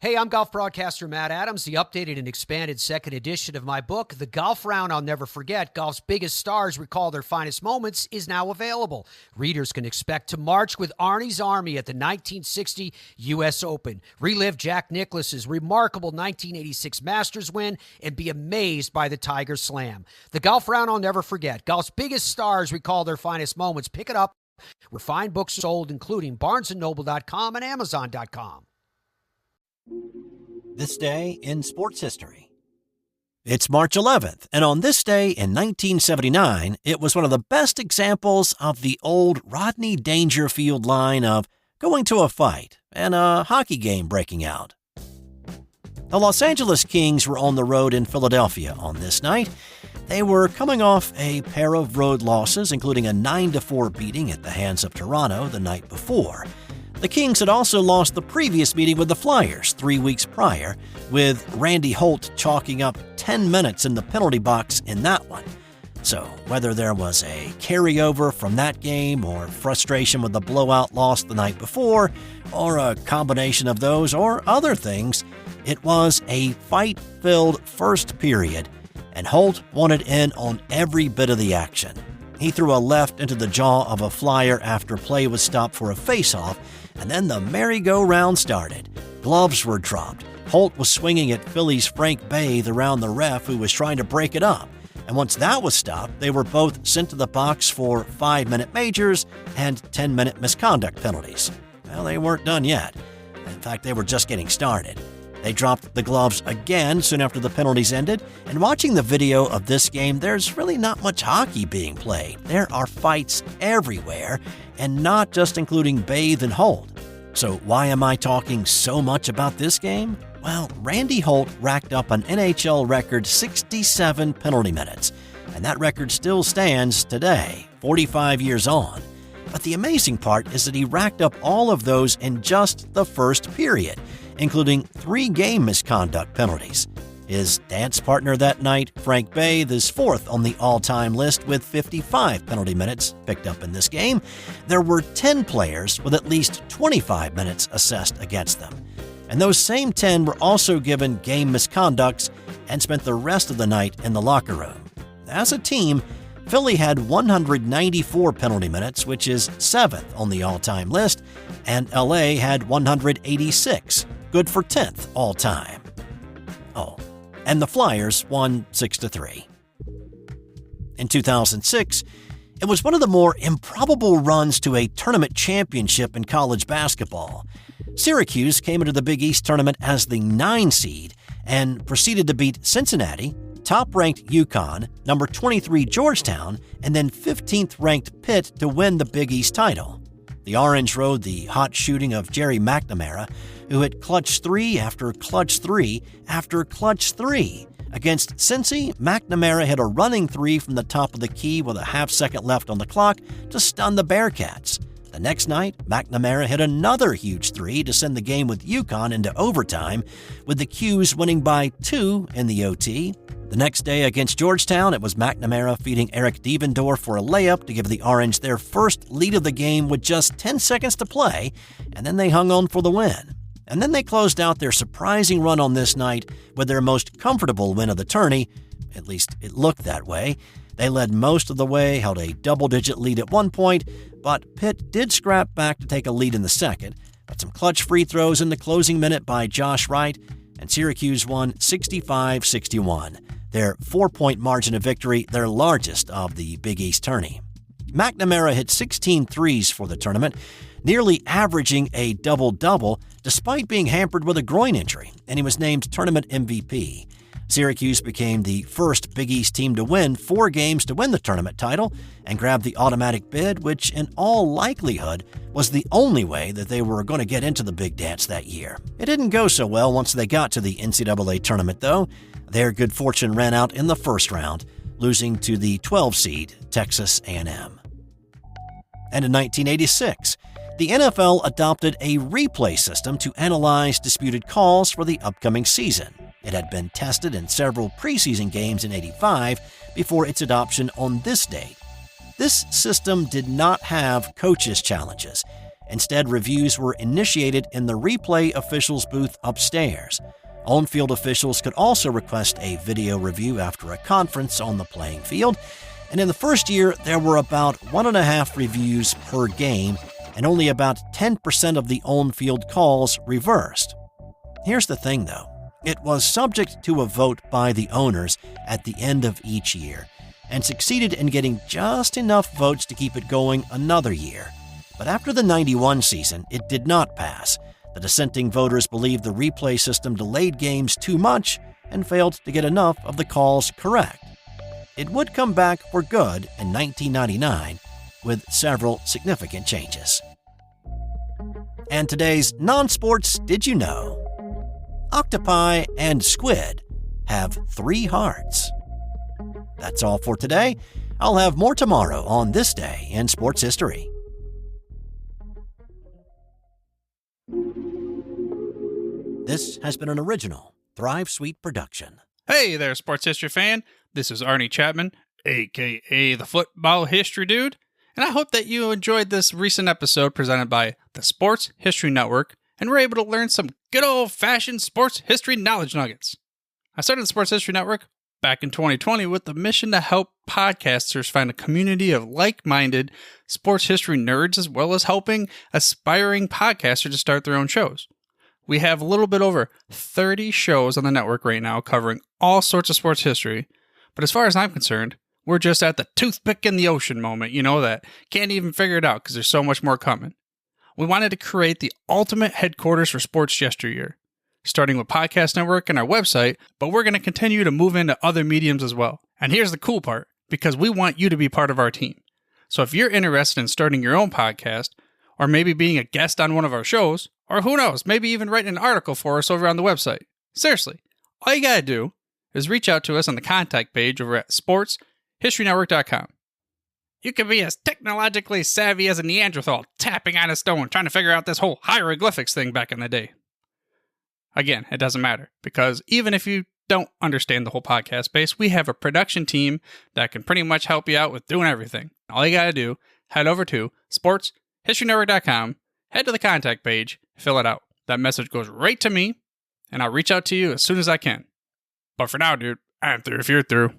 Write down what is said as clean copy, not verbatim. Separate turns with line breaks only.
Hey, I'm golf broadcaster Matt Adams. The updated and expanded second edition of my book, The Golf Round I'll Never Forget, Golf's Biggest Stars Recall Their Finest Moments, is now available. Readers can expect to march with Arnie's Army at the 1960 U.S. Open, relive Jack Nicklaus's remarkable 1986 Masters win, and be amazed by the Tiger Slam. The Golf Round I'll Never Forget, Golf's Biggest Stars Recall Their Finest Moments. Pick it up where fine books sold, including BarnesandNoble.com and Amazon.com.
This day in sports history. It's March 11th, and on this day in 1979, it was one of the best examples of the old Rodney Dangerfield line of going to a fight and a hockey game breaking out. The Los Angeles Kings were on the road in Philadelphia on this night. They were coming off a pair of road losses, including a 9-4 beating at the hands of Toronto the night before. The Kings had also lost the previous meeting with the Flyers 3 weeks prior, with Randy Holt chalking up 10 minutes in the penalty box in that one. So whether there was a carryover from that game or frustration with the blowout loss the night before, or a combination of those or other things, it was a fight-filled first period, and Holt wanted in on every bit of the action. He threw a left into the jaw of a Flyer after play was stopped for a face-off, and then the merry-go-round started. Gloves were dropped. Holt was swinging at Philly's Frank Bathe around the ref, who was trying to break it up. And once that was stopped, they were both sent to the box for 5-minute majors and 10-minute misconduct penalties. Well, they weren't done yet. In fact, they were just getting started. They dropped the gloves again soon after the penalties ended, and watching the video of this game, there's really not much hockey being played. There are fights everywhere, and not just including Bathe and Holt. So why am I talking so much about this game? Well, Randy Holt racked up an NHL record 67 penalty minutes, and that record still stands today, 45 years on. But the amazing part is that he racked up all of those in just the first period, including 3 game misconduct penalties. His dance partner that night, Frank Bathe, is 4th on the all-time list with 55 penalty minutes picked up in this game. There were 10 players with at least 25 minutes assessed against them. And those same 10 were also given game misconducts and spent the rest of the night in the locker room. As a team, Philly had 194 penalty minutes, which is 7th on the all-time list, and LA had 186, good for 10th all-time. Oh, and the Flyers won 6-3. In 2006, it was one of the more improbable runs to a tournament championship in college basketball. Syracuse came into the Big East tournament as the 9 seed and proceeded to beat Cincinnati, top-ranked UConn, number 23 Georgetown, and then 15th-ranked Pitt to win the Big East title. The Orange rode the hot shooting of Jerry McNamara, who hit clutch 3 after clutch 3 after clutch 3. Against Cincy, McNamara hit a running 3 from the top of the key with a half-second left on the clock to stun the Bearcats. The next night, McNamara hit another huge 3 to send the game with UConn into overtime, with the Qs winning by 2 in the OT. The next day against Georgetown, it was McNamara feeding Eric Devendorf for a layup to give the Orange their first lead of the game with just 10 seconds to play, and then they hung on for the win. And then they closed out their surprising run on this night with their most comfortable win of the tourney. At least it looked that way. They led most of the way, held a double-digit lead at one point, but Pitt did scrap back to take a lead in the second. But some clutch free throws in the closing minute by Josh Wright, and Syracuse won 65-61. Their 4-point margin of victory, their largest of the Big East tourney. McNamara hit 16 threes for the tournament, nearly averaging a double-double despite being hampered with a groin injury, and he was named tournament MVP. Syracuse became the first Big East team to win 4 games to win the tournament title and grab the automatic bid, which in all likelihood was the only way that they were going to get into the big dance that year. It didn't go so well once they got to the NCAA tournament, though. Their good fortune ran out in the first round, losing to the 12 seed Texas A&M. And in 1986, the NFL adopted a replay system to analyze disputed calls for the upcoming season. It had been tested in several preseason games in '85 before its adoption on this date. This system did not have coaches' challenges. Instead, reviews were initiated in the replay officials' booth upstairs. On-field officials could also request a video review after a conference on the playing field, and in the first year, there were about 1.5 reviews per game, and only about 10% of the on-field calls reversed. Here's the thing, though. It was subject to a vote by the owners at the end of each year, and succeeded in getting just enough votes to keep it going another year. But after the 91 season, it did not pass. The dissenting voters believed the replay system delayed games too much and failed to get enough of the calls correct. It would come back for good in 1999 with several significant changes. And today's non-sports Did You Know? Octopi and squid have 3 hearts. That's all for today. I'll have more tomorrow on This Day in Sports History. This has been an original Thrive Suite production.
Hey there, sports history fan. This is Arnie Chapman, a.k.a. the Football History Dude, and I hope that you enjoyed this recent episode presented by the Sports History Network and were able to learn some good old-fashioned sports history knowledge nuggets. I started the Sports History Network back in 2020 with the mission to help podcasters find a community of like-minded sports history nerds, as well as helping aspiring podcasters to start their own shows. We have a little bit over 30 shows on the network right now covering all sorts of sports history, but as far as I'm concerned, we're just at the toothpick in the ocean moment, that can't even figure it out because there's so much more coming. We wanted to create the ultimate headquarters for sports yesteryear, starting with Podcast Network and our website, but we're going to continue to move into other mediums as well. And here's the cool part, because we want you to be part of our team. So if you're interested in starting your own podcast, or maybe being a guest on one of our shows, or who knows, maybe even writing an article for us over on the website. Seriously, all you gotta do is reach out to us on the contact page over at sportshistorynetwork.com. You can be as technologically savvy as a Neanderthal tapping on a stone trying to figure out this whole hieroglyphics thing back in the day. Again, it doesn't matter, because even if you don't understand the whole podcast space, we have a production team that can pretty much help you out with doing everything. All you gotta do, head over to sportshistorynetwork.com, head to the contact page, fill it out. That message goes right to me, and I'll reach out to you as soon as I can. But for now, dude, I'm through if you're through.